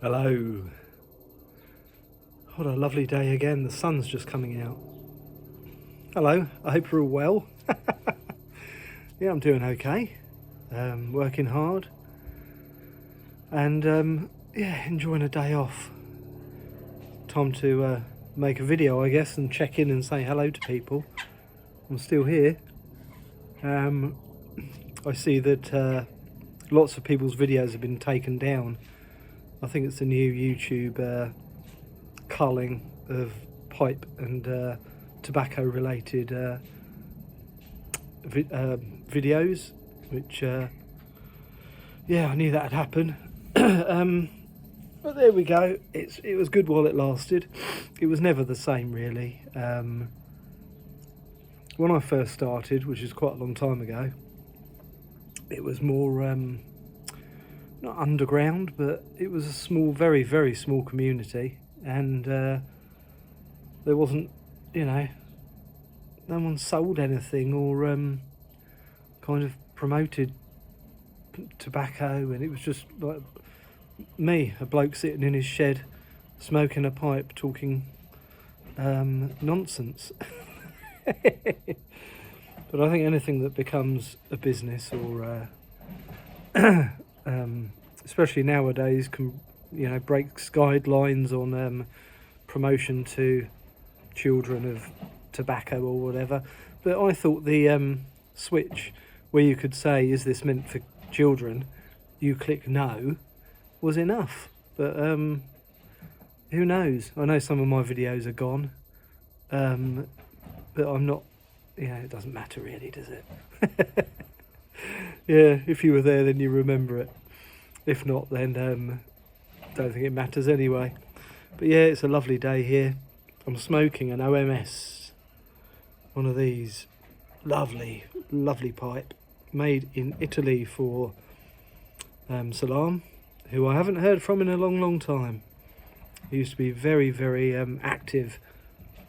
Hello. What a lovely day again. The sun's just coming out. Hello, I hope you're all well. Yeah, I'm doing okay. Working hard. And yeah, enjoying a day off. Time to make a video, I guess, and check in and say hello to people. I'm still here. I see that lots of people's videos have been taken down. I think it's the new YouTube culling of pipe and tobacco related videos, which yeah, I knew that had happened. But there we go. It was good while it lasted. It was never the same, really. When I first started, which is quite a long time ago, it was more not underground, but it was a small, very, very small community, and there wasn't, no one sold anything or kind of promoted tobacco, and it was just like me, a bloke sitting in his shed, smoking a pipe, talking nonsense. But I think anything that becomes a business or especially nowadays can breaks guidelines on promotion to children of tobacco or whatever. But I thought the switch where you could say, is this meant for children, you click no, was enough. But who knows? I know some of my videos are gone, but I'm not, it doesn't matter really, does it? Yeah, if you were there then you remember it. If not, then don't think it matters anyway. But yeah, it's a lovely day here. I'm smoking an OMS, one of these lovely, lovely pipe, made in Italy for Salam, who I haven't heard from in a long, long time. He used to be very, very active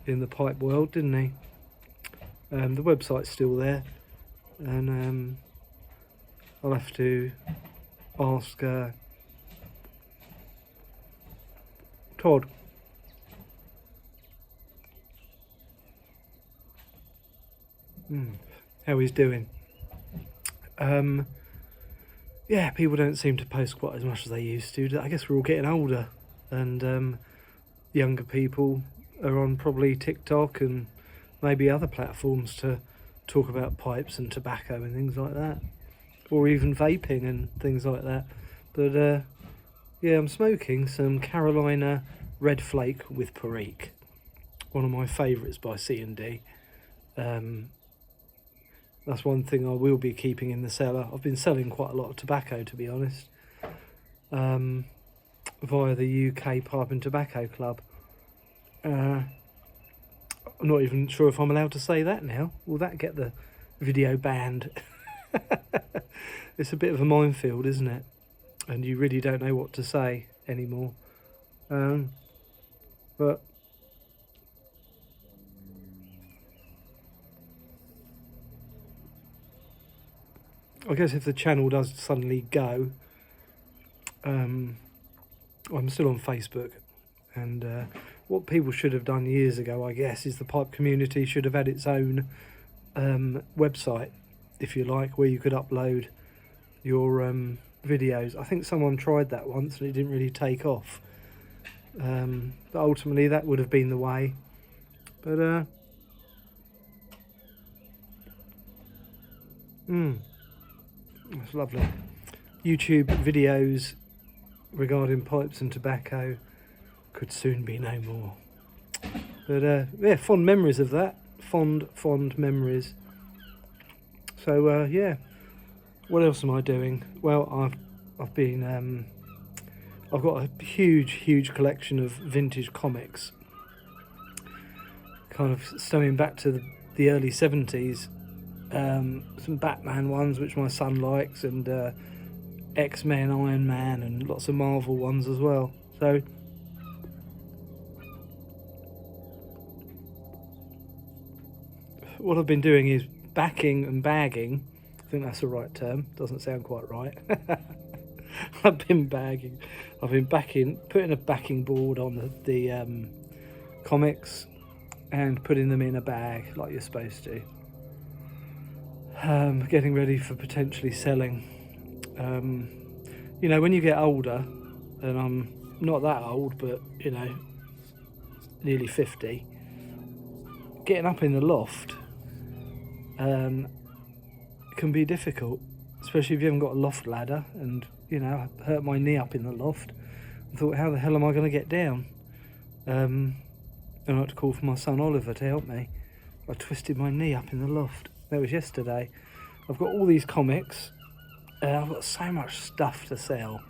in the pipe world, didn't he? The website's still there, and I'll have to ask Todd. How he's doing. Yeah, people don't seem to post quite as much as they used to. I guess we're all getting older, and younger people are on probably TikTok and maybe other platforms to talk about pipes and tobacco and things like that, or even vaping and things like that. But yeah, I'm smoking some Carolina Red Flake with Perique, one of my favourites by C&D. That's one thing I will be keeping in the cellar. I've been selling quite a lot of tobacco, to be honest, via the UK Pipe and Tobacco Club. I'm not even sure if I'm allowed to say that now. Will that get the video banned? It's a bit of a minefield, isn't it? And you really don't know what to say anymore. But I guess if the channel does suddenly go, I'm still on Facebook, and what people should have done years ago, I guess, is the pipe community should have had its own website, if you like, where you could upload your videos. I think someone tried that once and it didn't really take off, but ultimately that would have been the way. But that's lovely. YouTube videos regarding pipes and tobacco could soon be no more. But yeah, fond memories of that. Fond memories. So yeah, what else am I doing? Well, I've been I've got a huge collection of vintage comics, kind of stemming back to the early 70s. Some Batman ones which my son likes, and X-Men, Iron Man, and lots of Marvel ones as well. So what I've been doing is backing and bagging. I think that's the right term. Doesn't sound quite right. I've been bagging. I've been putting a backing board on the comics and putting them in a bag like you're supposed to. Getting ready for potentially selling. You know, when you get older, and I'm not that old, but you know, nearly 50, getting up in the loft can be difficult, especially if you haven't got a loft ladder. And you know, I hurt my knee up in the loft. I thought, how the hell am I going to get down? And I had to call for my son Oliver to help me. I twisted my knee up in the loft. That was yesterday. I've got all these comics. I've got so much stuff to sell.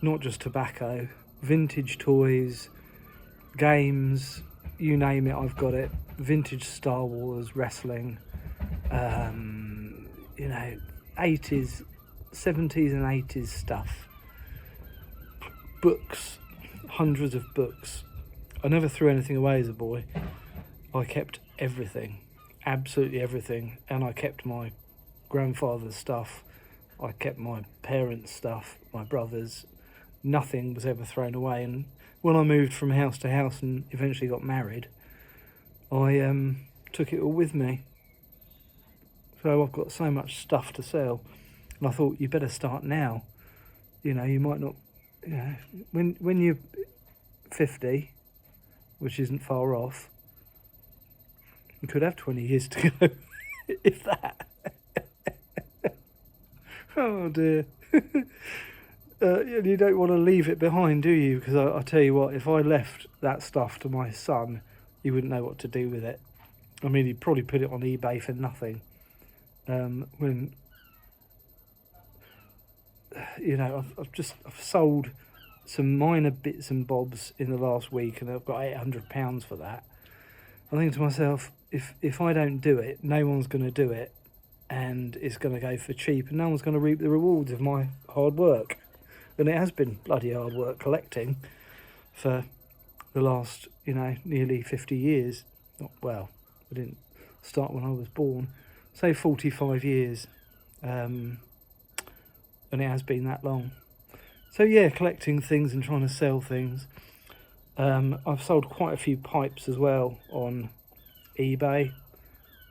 Not just tobacco, vintage toys, games, you name it, I've got it. Vintage Star Wars, wrestling, you know, 80s, 70s and 80s stuff. Books, hundreds of books. I never threw anything away as a boy. I kept everything, absolutely everything. And I kept my grandfather's stuff. I kept my parents' stuff, my brother's. Nothing was ever thrown away. And when I moved from house to house and eventually got married, I took it all with me. So I've got so much stuff to sell. And I thought, you better start now. You know, you might not, you know, when you're 50, which isn't far off, you could have 20 years to go, if that. Oh dear. You don't want to leave it behind, do you? Because I tell you what, if I left that stuff to my son, he wouldn't know what to do with it. I mean, he'd probably put it on eBay for nothing. When, you know, I've sold some minor bits and bobs in the last week, and I've got £800 for that. I think to myself, if I don't do it, no one's going to do it, and it's going to go for cheap, and no one's going to reap the rewards of my hard work. And it has been bloody hard work collecting for the last, you know, nearly 50 years. Not well, I didn't start when I was born. Say 45 years. And it has been that long. So yeah, collecting things and trying to sell things. I've sold quite a few pipes as well on eBay.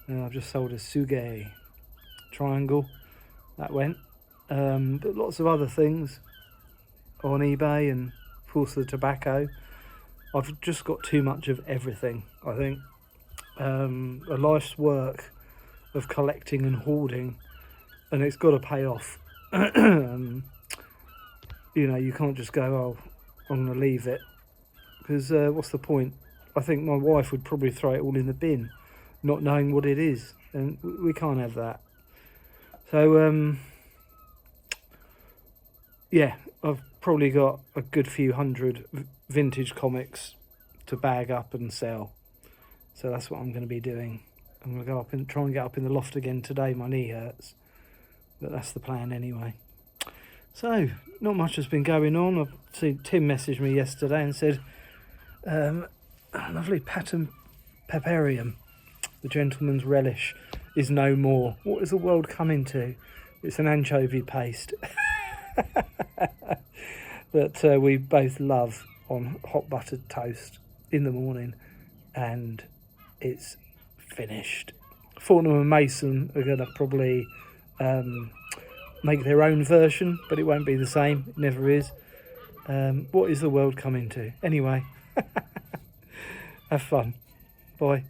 I've just sold a Suge triangle. That went. But lots of other things on eBay, and of course the tobacco. I've just got too much of everything, I think. A life's work of collecting and hoarding, and it's got to pay off. You know, you can't just go, oh, I'm going to leave it, because what's the point? I think my wife would probably throw it all in the bin, not knowing what it is, and we can't have that. So yeah, I've probably got a good few hundred vintage comics to bag up and sell. So that's what I'm going to be doing. I'm going to go up and try and get up in the loft again today. My knee hurts, but that's the plan anyway. So not much has been going on. I've seen Tim messaged me yesterday and said, lovely pattern peparium, the gentleman's relish, is no more. What is the world coming to? It's an anchovy paste that we both love on hot buttered toast in the morning, and it's finished. Fortnum and Mason are going to probably make their own version, but it won't be the same. It never is. What is the world coming to? Anyway, have fun. Bye.